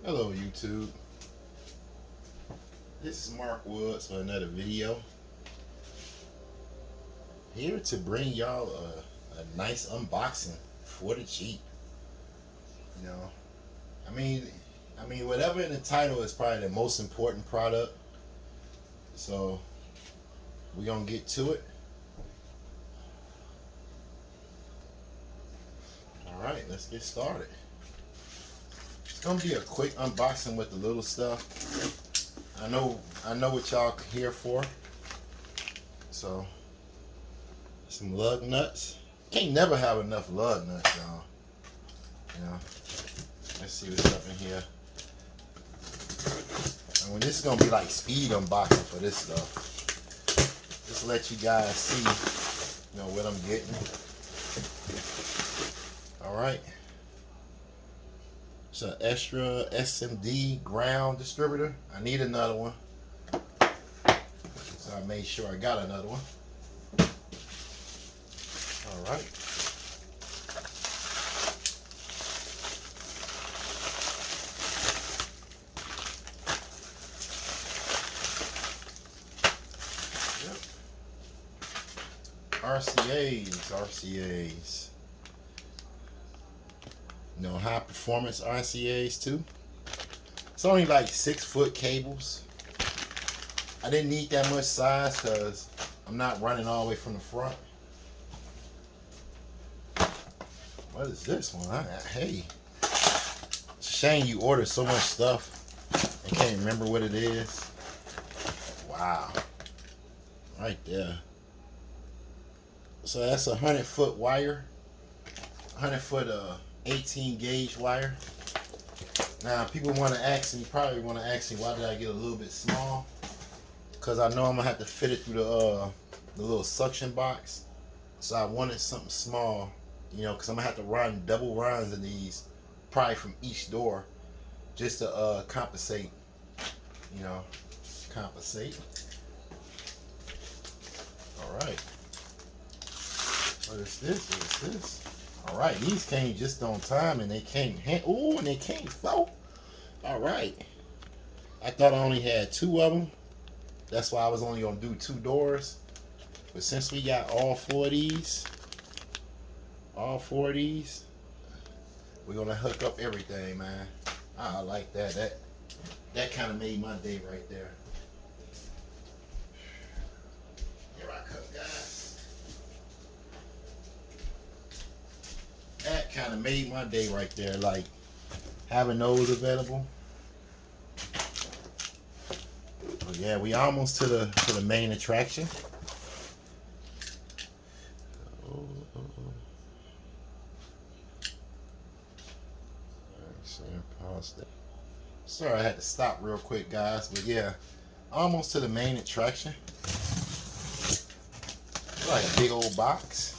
Hello YouTube, this is Mark Woods for another video. Here to bring y'all a nice unboxing for the Jeep. You know, I mean whatever in the title is probably the most important product. So we're gonna get to it. Alright, let's get started. It's gonna be a quick unboxing with the little stuff. I know what y'all here for. So some lug nuts. Can't never have enough lug nuts, y'all. You know. Let's see what's up in here. And when this is gonna be like speed unboxing for this stuff. Just to let you guys see, you know, what I'm getting. Alright. It's an extra SMD ground distributor. I need another one. So I made sure I got another one. Alright. Yep. RCAs. You know, high performance RCAs too. It's only like 6-foot cables. I didn't need that much size because I'm not running all the way from the front. What is this one? Hey, it's a shame you order so much stuff and can't remember what it is. Wow, right there. So that's a 100-foot wire, 100-foot 18 gauge wire. Now people want to ask me, probably want to ask me, why did I get a little bit small? Because I know I'm gonna have to fit it through the little suction box. So I wanted something small, you know, because I'm gonna have to run double runs in these, probably from each door, just to compensate. You know, compensate. All right. What is this? What is this? All right, these came just on time, and they came. Ooh, and they came flow. All right. I thought I only had 2 of them. That's why I was only gonna do 2 doors. But since we got all 4 of these, we're gonna hook up everything, man. I like that. That kind of made my day right there. Here I come, guys. That kind of made my day right there, like having those available. But yeah, we almost to the main attraction. Sorry, I had to stop real quick, guys. But yeah, almost to the main attraction. Like a big old box.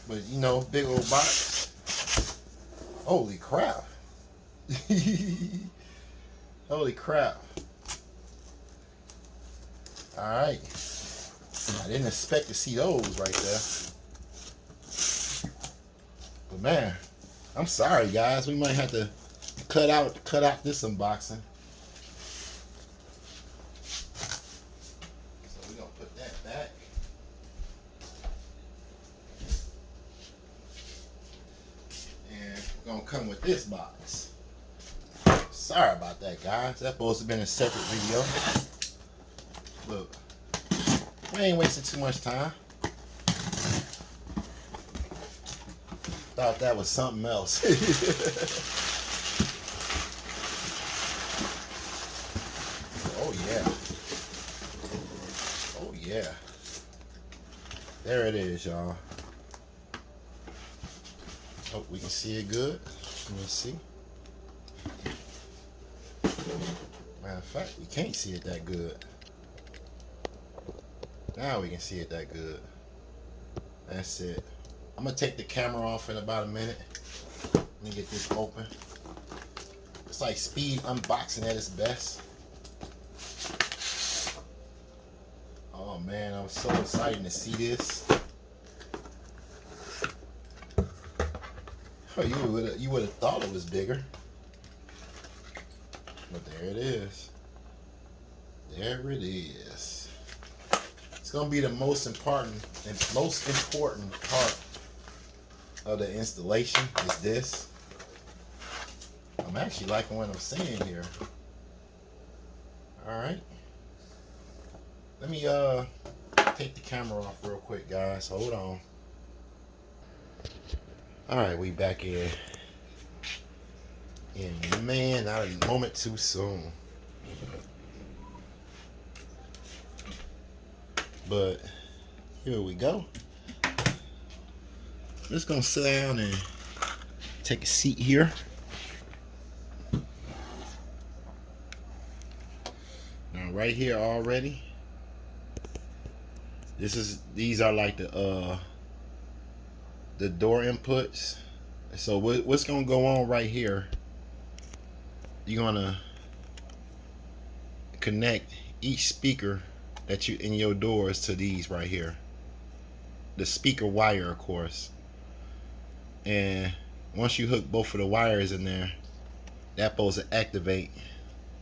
But you know, big old box. Holy crap. Holy crap. Alright. I didn't expect to see those right there. But man, I'm sorry guys. We might have to cut out this unboxing. So we're gonna put that back. And we're gonna come with this box. Sorry about that, guys. That's supposed to have been a separate video. Look, we ain't wasting too much time. Thought that was something else. Oh yeah. Oh yeah. There it is, y'all. Hope we can see it good. Let me see. Matter of fact, we can't see it that good. Now we can see it that good. That's it. I'm gonna take the camera off in about a minute. Let me get this open. It's like speed unboxing at its best. Oh man, I was so excited to see this. Oh, you would have thought it was bigger. But there it is. There it is. It's gonna be the most important part of the installation is this. I'm actually liking what I'm seeing here. Alright. Let me take the camera off real quick, guys. Hold on. Alright, we back in. And man, not a moment too soon. But here we go. I'm just gonna sit down and take a seat here. Now right here already. These are like the door inputs. So what's gonna go on right here? You're gonna connect each speaker that you in your doors to these right here. The speaker wire, of course. And once you hook both of the wires in there, that's supposed to activate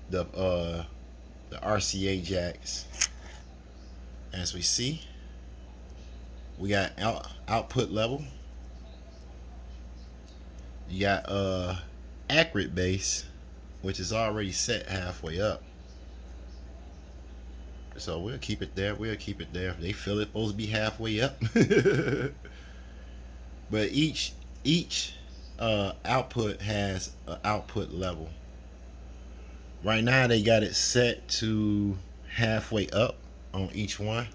the RCA jacks. As we see, we got output level. You got accurate base, which is already set halfway up. So we'll keep it there. We'll keep it there. They feel it's supposed to be halfway up. But each output has an output level. Right now they got it set to halfway up on each one.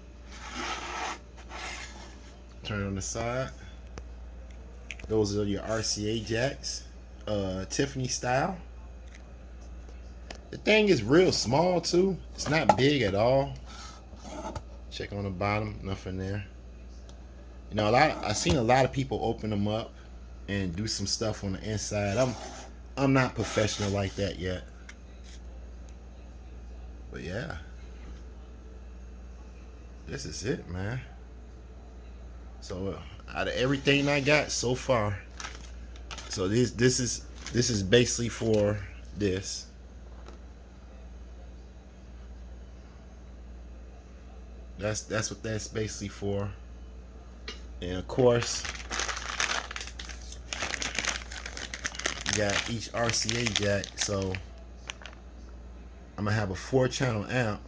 Turn on the side. Those are your RCA jacks, Tiffany style. The thing is real small too. It's not big at all. Check on the bottom, nothing there. You know, I've seen a lot of people open them up and do some stuff on the inside. I'm not professional like that yet. But yeah, this is it, man. So out of everything I got so far, so this is basically for this. That's what that's basically for. And of course, you got each RCA jack. So I'm gonna have a 4-channel amp.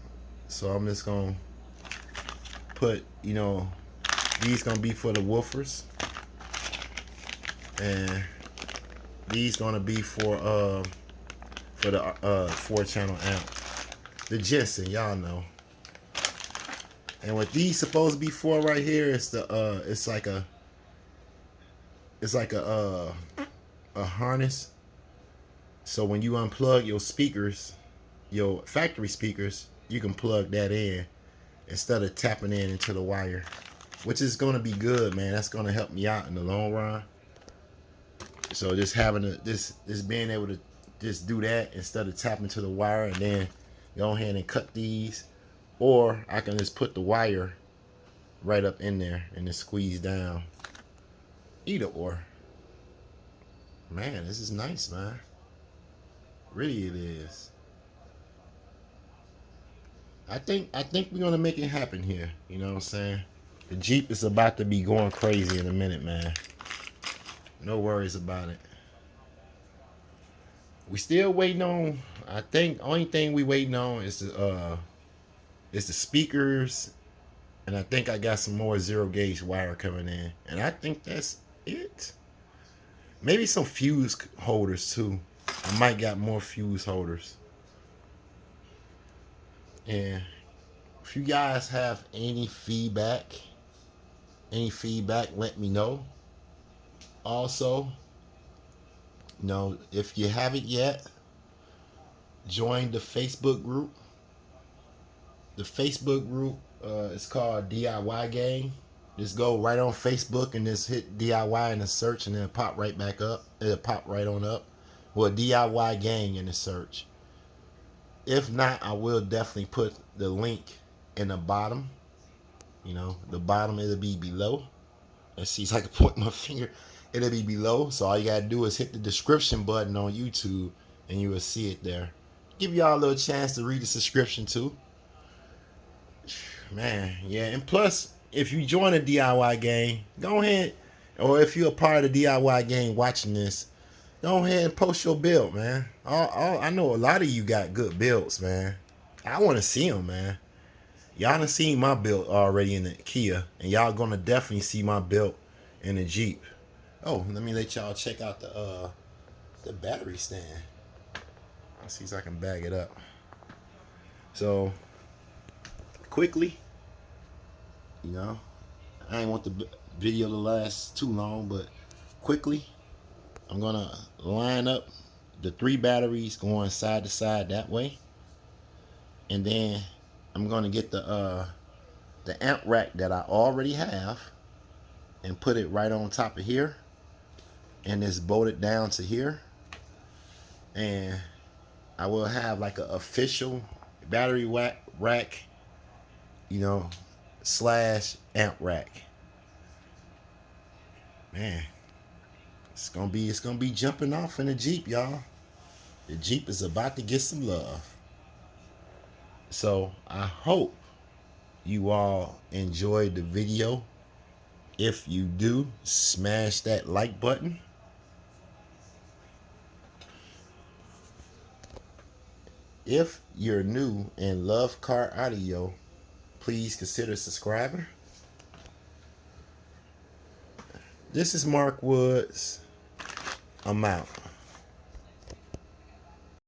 So I'm just gonna put, you know, these gonna be for the woofers, and these gonna be for the 4-channel amp. The Jensen, y'all know. And what these supposed to be for right here is the it's like a harness. So when you unplug your speakers, your factory speakers, you can plug that in instead of tapping into the wire, which is gonna be good, man. That's gonna help me out in the long run. So just having this being able to just do that instead of tapping to the wire and then go ahead and cut these. Or I can just put the wire right up in there and just squeeze down. Either or. Man, this is nice, man. Really it is. I think we're gonna make it happen here. You know what I'm saying? The Jeep is about to be going crazy in a minute, man. No worries about it. We still waiting on, I think only thing we waiting on is the speakers, and I think I got some more 0-gauge wire coming in, and I think that's it. Maybe some fuse holders too. I might got more fuse holders. And if you guys have any feedback, let me know. Also, you know, if you haven't yet, join the Facebook group. The Facebook group is called D.I.Y gang. Just go right on Facebook and just hit D.I.Y in the search, and then it'll pop right back up. It'll pop right on up. Well, D.I.Y gang in the search. If not, I will definitely put the link in the bottom. You know, the bottom, it'll be below. Let's see if I can point my finger. It'll be below. So all you gotta do is hit the description button on YouTube, and you will see it there. give y'all a little chance to read the subscription too. Man, yeah, and plus, if you join a DIY gang, go ahead, or if you're a part of the DIY gang watching this, go ahead and post your build, man. I know a lot of you got good builds, man. I want to see them, man. Y'all done seen my build already in the Kia, and y'all gonna definitely see my build in the Jeep. Oh, let me let y'all check out the battery stand. Let's see if I can bag it up. So, quickly, you know, I ain't want the video to last too long, but quickly, I'm gonna line up the 3 batteries going side to side that way, and then I'm gonna get the amp rack that I already have and put it right on top of here, and it's bolted down to here, and I will have like an official battery rack, you know, / amp rack. Man, it's gonna be jumping off in the Jeep, y'all. The Jeep is about to get some love. So I hope you all enjoyed the video. If you do, smash that like button. If you're new and love car audio, please consider subscribing. This is Mark Woods. I'm out.